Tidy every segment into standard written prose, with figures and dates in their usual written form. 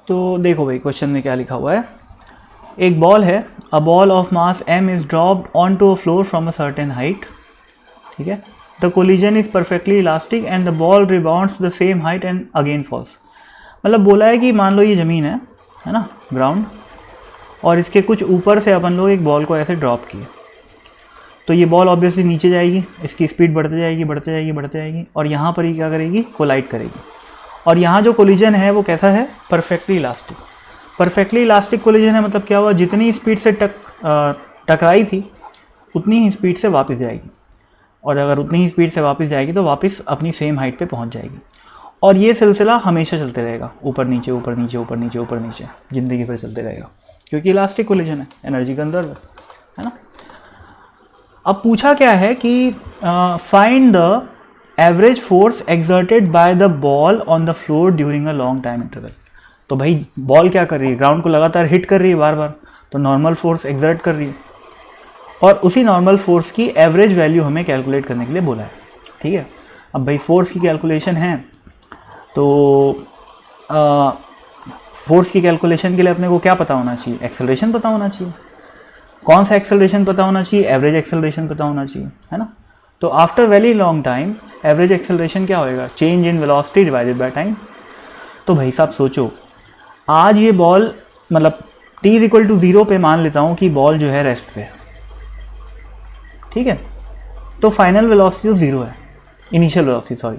तो देखो भाई क्वेश्चन में क्या लिखा हुआ है, एक बॉल है, a ball of mass m is dropped on to a floor from a certain height, ठीक है, the collision is perfectly elastic and the ball rebounds the same height and again falls. मतलब बोला है कि मान लो ये ज़मीन है ना, ग्राउंड, और इसके कुछ ऊपर से अपन लोग एक बॉल को ऐसे ड्रॉप किए, तो ये बॉल ऑब्वियसली नीचे जाएगी, इसकी स्पीड बढ़ते जाएगी बढ़ते जाएगी बढ़ते जाएगी, और यहाँ पर ही क्या करेगी, कोलाइड करेगी। और यहाँ जो कोलिजन है वो कैसा है, perfectly elastic. Perfectly elastic collision है, मतलब क्या हुआ, जितनी स्पीड से टकराई थी उतनी ही स्पीड से वापस जाएगी, और अगर उतनी ही स्पीड से वापस जाएगी तो वापस अपनी सेम हाइट पे पहुँच जाएगी। और ये सिलसिला हमेशा चलते रहेगा, ऊपर नीचे ऊपर नीचे ऊपर नीचे ऊपर नीचे, ज़िंदगी भर चलते रहेगा, क्योंकि इलास्टिक कोलिजन है, एनर्जी कंजर्व है ना। अब पूछा क्या है कि find the average force exerted by the ball on the floor during a long time interval. तो भाई बॉल क्या कर रही है, ग्राउंड को लगातार हिट कर रही है बार बार, तो नॉर्मल फोर्स एक्सर्ट कर रही है, और उसी नॉर्मल फोर्स की एवरेज वैल्यू हमें कैलकुलेट करने के लिए बोला है, ठीक है। अब भाई फोर्स की कैलकुलेशन है, तो फोर्स की कैलकुलेशन के लिए अपने को क्या पता होना चाहिए, एक्सेलरेशन पता होना चाहिए। कौन सा एक्सेलरेशन पता होना चाहिए, एवरेज एक्सेलरेशन पता होना चाहिए, है ना। तो after very long time average acceleration क्या होएगा, change in velocity divided by time. तो भाई साहब सोचो, आज ये बॉल मतलब t इक्वल टू 0 पे मान लेता हूँ कि बॉल जो है रेस्ट पे, ठीक है, तो फाइनल वेलोसिटी तो 0 है, इनिशियल वेलोसिटी सॉरी।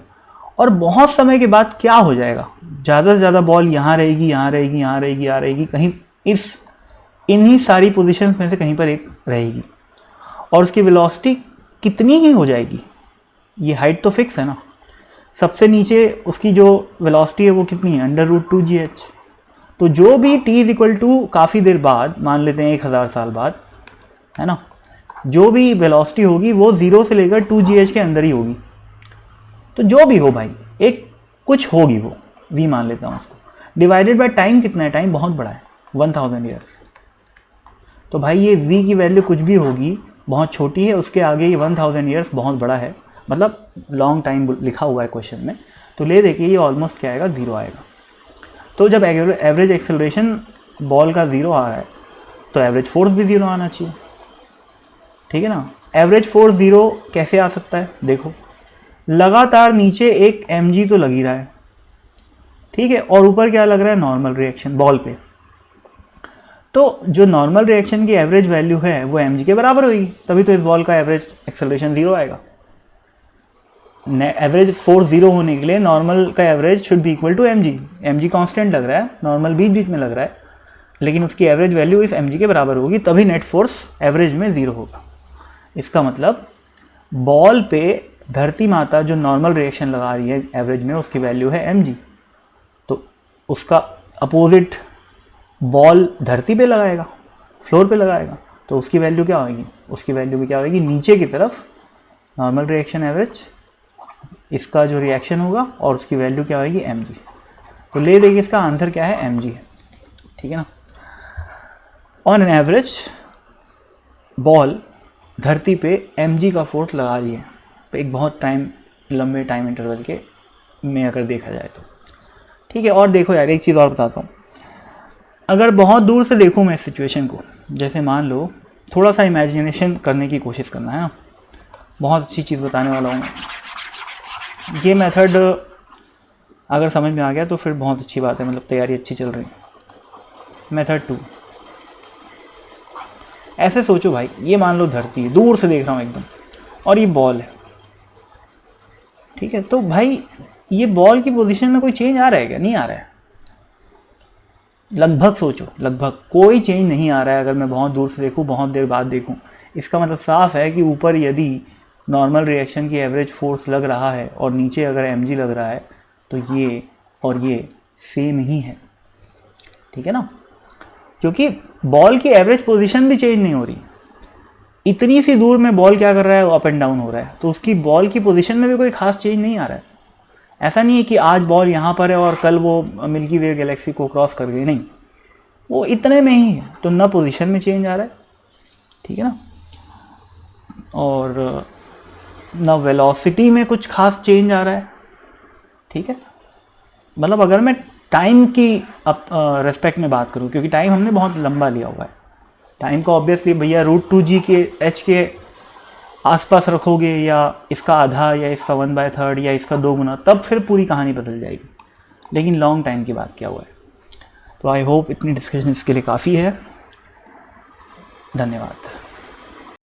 और बहुत समय के बाद क्या हो जाएगा, ज़्यादा से ज़्यादा बॉल यहाँ रहेगी यहाँ रहेगी यहाँ रहेगी यहाँ रहेगी, कहीं इन्हीं सारी पोजीशन में से कहीं पर एक रहेगी, और उसकी वेलोसिटी कितनी ही हो जाएगी, ये हाइट तो फिक्स है ना, सबसे नीचे उसकी जो वेलोसिटी है वो कितनी है, √2gh। तो जो भी t इक्वल टू काफ़ी देर बाद, मान लेते हैं 1000 साल बाद, है ना, जो भी वेलोसिटी होगी वो 0 से लेकर 2gh के अंदर ही होगी। तो जो भी हो भाई, एक कुछ होगी वो, v मान लेता हूँ उसको, डिवाइडेड बाय टाइम कितना है, टाइम बहुत बड़ा है, 1000 ईयर्स। तो भाई ये v की वैल्यू कुछ भी होगी बहुत छोटी है, उसके आगे ये 1000 ईयर्स बहुत बड़ा है, मतलब लॉन्ग टाइम लिखा हुआ है क्वेश्चन में। तो ले देखिए ये ऑलमोस्ट क्या आएगा, 0 आएगा। तो जब एवरेज एक्सेलरेशन बॉल का 0 आ रहा है तो एवरेज फोर्स भी 0 आना चाहिए, ठीक है ना। एवरेज फोर्स 0 कैसे आ सकता है, देखो लगातार नीचे एक mg तो लग ही रहा है, ठीक है, और ऊपर क्या लग रहा है, नॉर्मल रिएक्शन बॉल पे। तो जो नॉर्मल रिएक्शन की एवरेज वैल्यू है वो mg के बराबर होगी, तभी तो इस बॉल का एवरेज एक्सेलरेशन 0 आएगा। एवरेज फोर्स 0 होने के लिए नॉर्मल का average should be equal to mg constant लग रहा है, नॉर्मल बीच बीच में लग रहा है, लेकिन उसकी एवरेज वैल्यू इस mg के बराबर होगी, तभी नेट फोर्स एवरेज में 0 होगा। इसका मतलब बॉल पे धरती माता जो नॉर्मल रिएक्शन लगा रही है एवरेज में, उसकी वैल्यू है mg, तो उसका अपोजिट बॉल धरती पे लगाएगा, फ्लोर पे लगाएगा, तो उसकी वैल्यू क्या होगी, उसकी वैल्यू भी क्या होगी, नीचे की तरफ नॉर्मल रिएक्शन एवरेज, इसका जो रिएक्शन होगा, और उसकी वैल्यू क्या होगी, mg। तो ले देखिए इसका आंसर क्या है, mg है, ठीक है ना। ऑन एन एवरेज बॉल धरती पे mg का फोर्स लगा रही है, एक बहुत लंबे टाइम इंटरवल के में अगर देखा जाए तो, ठीक है। और देखो यार एक चीज़ और बताता हूँ, अगर बहुत दूर से देखूँ मैं इस सिचुएशन को, जैसे मान लो थोड़ा सा इमेजिनेशन करने की कोशिश करना है ना, बहुत अच्छी चीज़ बताने वाला हूँ। ये मेथड अगर समझ में आ गया तो फिर बहुत अच्छी बात है, मतलब तैयारी अच्छी चल रही है। मेथड 2, ऐसे सोचो भाई, ये मान लो धरती है, दूर से देख रहा हूँ एकदम, और ये बॉल है, ठीक है। तो भाई ये बॉल की पोजीशन में कोई चेंज आ रहा है क्या, नहीं आ रहा है, लगभग सोचो, लगभग कोई चेंज नहीं आ रहा है। अगर मैं बहुत दूर से देखूँ, बहुत देर बाद देखूँ, इसका मतलब साफ है कि ऊपर यदि नॉर्मल रिएक्शन की एवरेज फोर्स लग रहा है और नीचे अगर mg लग रहा है, तो ये और ये सेम ही है, ठीक है ना, क्योंकि बॉल की एवरेज पोजीशन भी चेंज नहीं हो रही। इतनी सी दूर में बॉल क्या कर रहा है, वो अप एंड डाउन हो रहा है, तो उसकी बॉल की पोजीशन में भी कोई खास चेंज नहीं आ रहा है। ऐसा नहीं है कि आज बॉल यहाँ पर है और कल वो मिल्की वे गैलेक्सी को क्रॉस कर गई, नहीं, वो इतने में ही है, तो ना पोजीशन में चेंज आ रहा है, ठीक है ना, और ना वेलोसिटी में कुछ खास चेंज आ रहा है, ठीक है। मतलब अगर मैं टाइम की रेस्पेक्ट में बात करूँ, क्योंकि टाइम हमने बहुत लंबा लिया हुआ है, टाइम को ऑब्वियसली भैया √2g के h के आसपास रखोगे या इसका आधा या इसका 1/3 या इसका 2 गुना, तब फिर पूरी कहानी बदल जाएगी। लेकिन लॉन्ग टाइम की बात क्या हुआ है। तो आई होप इतनी डिस्कशन इसके लिए काफ़ी है। धन्यवाद।